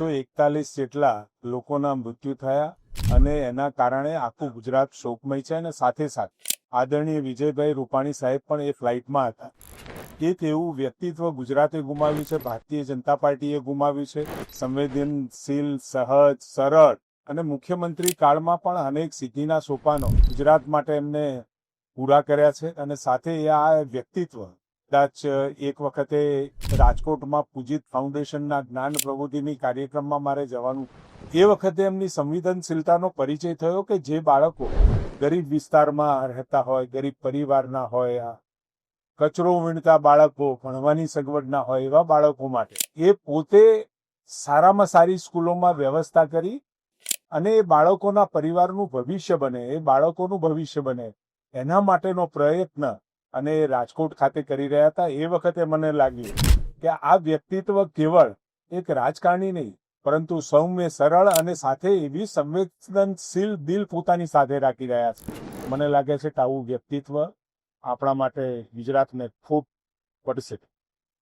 241 જેટલા લોકોના મૃત્યુ થયા અને એના કારણે આખું ગુજરાત શોકમય છે અને સાથે સાથે આદરણીય વિજયભાઈ રૂપાણી સાહેબ પણ એ ફ્લાઇટમાં હતા. એક એવું વ્યક્તિત્વ ગુજરાતે ગુમાવ્યું છે, ભારતીય જનતા પાર્ટીએ ગુમાવ્યું છે. સંવેદનશીલ, સહજ, સરળ અને મુખ્યમંત્રી કાળમાં પણ અનેક સિદ્ધિના સોપાનો ગુજરાત માટે એમને પૂરા કર્યા છે. અને સાથે આ વ્યક્તિત્વ કદાચ એક વખતે રાજકોટમાં પૂજિત ફાઉન્ડેશનના જ્ઞાન પ્રબોધિની કાર્યક્રમમાં મારે જવાનું, એ વખતે એમની સંવેદનશીલતાનો પરિચય થયો કે જે બાળકો ગરીબ વિસ્તારમાં રહેતા હોય, ગરીબ પરિવારના હોય, કચરો વીણતા બાળકો, ભણવાની સગવડ ના હોય એવા બાળકો માટે એ પોતે સારામાં સારી સ્કૂલોમાં વ્યવસ્થા કરી અને એ બાળકોના પરિવારનું ભવિષ્ય બને, એ બાળકોનું ભવિષ્ય બને એના માટેનો પ્રયત્ન અને રાજકોટ ખાતે કરી રહ્યા હતા. એ વખતે મને લાગ્યું કે આ વ્યક્તિત્વ કેવળ એક રાજકારણી નહીં, પરંતુ સૌમ્ય, સરળ અને સાથે એવી સંવેદનશીલ દિલ પોતાની સાથે રાખી રહ્યા છે. મને લાગે છે કે આવું વ્યક્તિત્વ આપણા માટે ગુજરાતને ખૂબ પડશે.